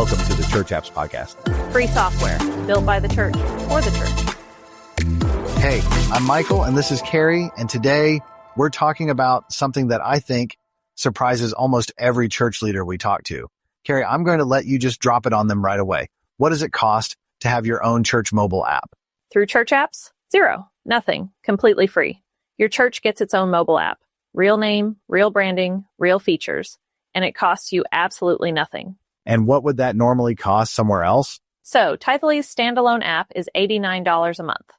Welcome to the Church Apps Podcast. Free software built by the church for the church. Hey, I'm Michael and this is Carrie, and today we're talking about something that I think surprises almost every church leader we talk to. Carrie, I'm going to let you just drop it on them right away. What does it cost to have your own church mobile app? Through church apps? Zero. Nothing. Completely free. Your church gets its own mobile app. Real name, real branding, real features, and it costs you absolutely nothing. And what would that normally cost somewhere else? So, Tithely's standalone app is $89 a month.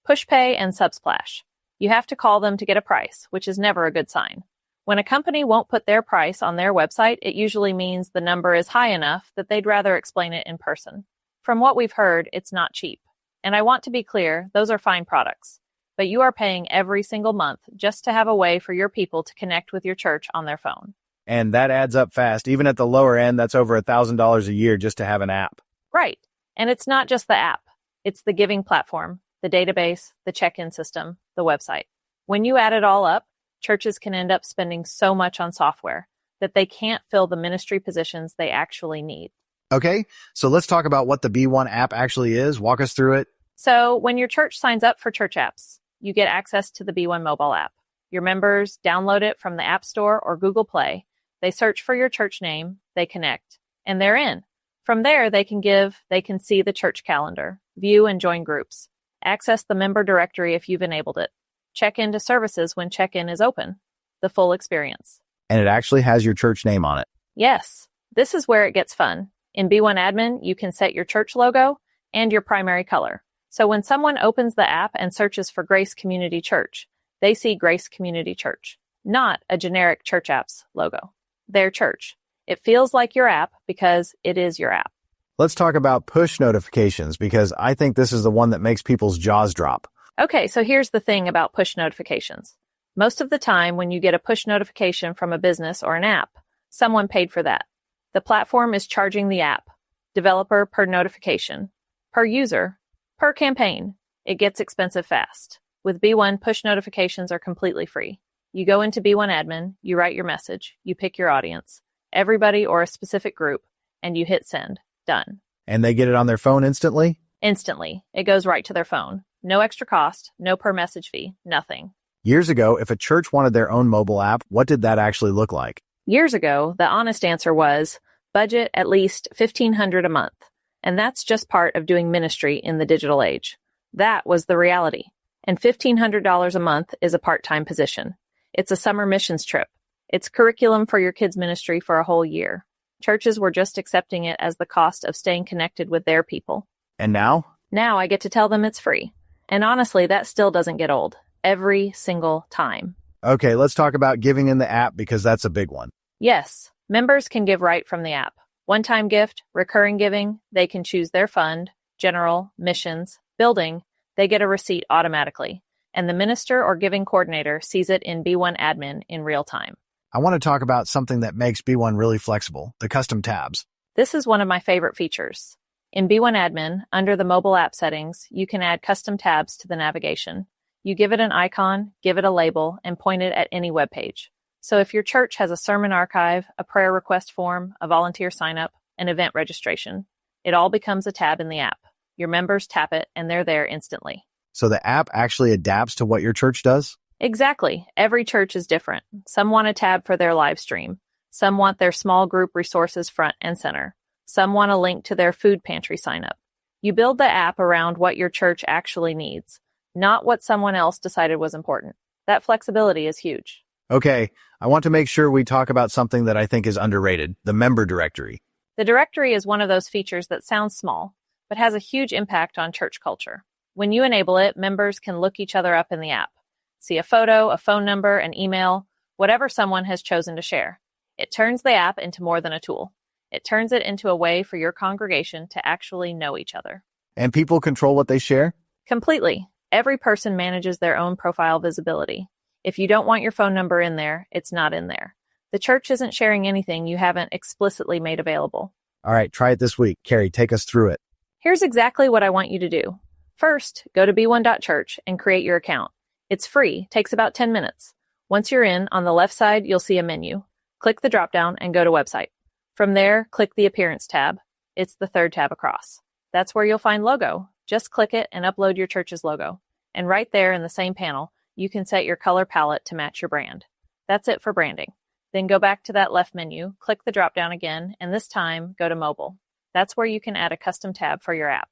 Pushpay and Subsplash. You have to call them to get a price, which is never a good sign. When a company won't put their price on their website, it usually means the number is high enough that they'd rather explain it in person. From what we've heard, it's not cheap. And I want to be clear, those are fine products. But you are paying every single month just to have a way for your people to connect with your church on their phone. And that adds up fast. Even at the lower end, that's over $1,000 a year just to have an app. Right. And it's not just the app. It's the giving platform, the database, the check-in system, the website. When you add it all up, churches can end up spending so much on software that they can't fill the ministry positions they actually need. Okay, so let's talk about what the B1 app actually is. Walk us through it. So when your church signs up for church apps, you get access to the B1 mobile app. Your members download it from the App Store or Google Play. They search for your church name, they connect, and they're in. From there, they can see the church calendar, view and join groups, access the member directory if you've enabled it, check into services when check-in is open, the full experience. And it actually has your church name on it. Yes, this is where it gets fun. In B1 Admin, you can set your church logo and your primary color. So when someone opens the app and searches for Grace Community Church, they see Grace Community Church, not a generic church apps logo. Their church. It feels like your app because it is your app. Let's talk about push notifications because I think this is the one that makes people's jaws drop. Okay, so here's the thing about push notifications. Most of the time when you get a push notification from a business or an app, someone paid for that. The platform is charging the app, developer per notification, per user, per campaign. It gets expensive fast. With B1, push notifications are completely free. You go into B1 Admin, you write your message, you pick your audience, everybody or a specific group, and you hit send. Done. And they get it on their phone instantly? Instantly. It goes right to their phone. No extra cost, no per message fee, nothing. Years ago, if a church wanted their own mobile app, what did that actually look like? Years ago, the honest answer was budget at least $1,500 a month. And that's just part of doing ministry in the digital age. That was the reality. And $1,500 a month is a part-time position. It's a summer missions trip. It's curriculum for your kids' ministry for a whole year. Churches were just accepting it as the cost of staying connected with their people. And now? Now I get to tell them it's free. And honestly, that still doesn't get old. Every single time. Okay, let's talk about giving in the app because that's a big one. Yes, members can give right from the app. One-time gift, recurring giving, they can choose their fund, general, missions, building. They get a receipt automatically. And the minister or giving coordinator sees it in B1 Admin in real time. I want to talk about something that makes B1 really flexible, the custom tabs. This is one of my favorite features. In B1 Admin, under the mobile app settings, you can add custom tabs to the navigation. You give it an icon, give it a label, and point it at any web page. So if your church has a sermon archive, a prayer request form, a volunteer sign-up, an event registration, it all becomes a tab in the app. Your members tap it, and they're there instantly. So the app actually adapts to what your church does? Exactly. Every church is different. Some want a tab for their live stream. Some want their small group resources front and center. Some want a link to their food pantry sign-up. You build the app around what your church actually needs, not what someone else decided was important. That flexibility is huge. Okay, I want to make sure we talk about something that I think is underrated, the member directory. The directory is one of those features that sounds small, but has a huge impact on church culture. When you enable it, members can look each other up in the app, see a photo, a phone number, an email, whatever someone has chosen to share. It turns the app into more than a tool. It turns it into a way for your congregation to actually know each other. And people control what they share? Completely. Every person manages their own profile visibility. If you don't want your phone number in there, it's not in there. The church isn't sharing anything you haven't explicitly made available. All right, try it this week. Carrie, take us through it. Here's exactly what I want you to do. First, go to b1.church and create your account. It's free, takes about 10 minutes. Once you're in, on the left side, you'll see a menu. Click the drop-down and go to website. From there, click the Appearance tab. It's the third tab across. That's where you'll find logo. Just click it and upload your church's logo. And right there in the same panel, you can set your color palette to match your brand. That's it for branding. Then go back to that left menu, click the drop-down again, and this time go to mobile. That's where you can add a custom tab for your app.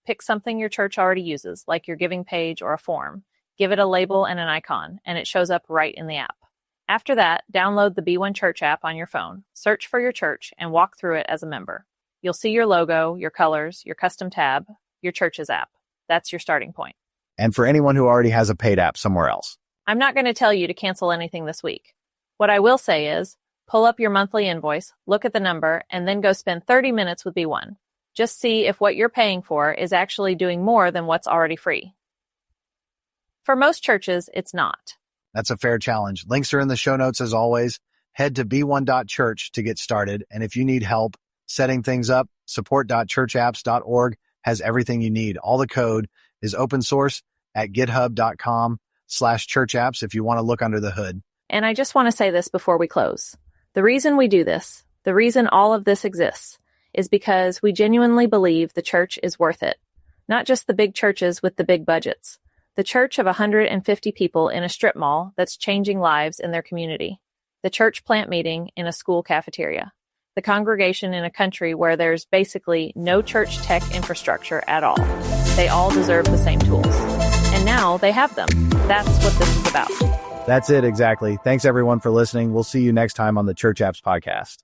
Pick something your church already uses, like your giving page or a form. Give it a label and an icon, and it shows up right in the app. After that, download the B1 Church app on your phone, search for your church, and walk through it as a member. You'll see your logo, your colors, your custom tab, your church's app. That's your starting point. And for anyone who already has a paid app somewhere else, I'm not going to tell you to cancel anything this week. What I will say is, pull up your monthly invoice, look at the number, and then go spend 30 minutes with B1. Just see if what you're paying for is actually doing more than what's already free. For most churches, it's not. That's a fair challenge. Links are in the show notes as always. Head to b1.church to get started. And if you need help setting things up, support.churchapps.org has everything you need. All the code is open source at github.com/churchapps if you want to look under the hood. And I just want to say this before we close. The reason we do this, the reason all of this exists, is because we genuinely believe the church is worth it. Not just the big churches with the big budgets. The church of 150 people in a strip mall that's changing lives in their community. The church plant meeting in a school cafeteria. The congregation in a country where there's basically no church tech infrastructure at all. They all deserve the same tools. And now they have them. That's what this is about. That's it, exactly. Thanks, everyone, for listening. We'll see you next time on the Church Apps Podcast.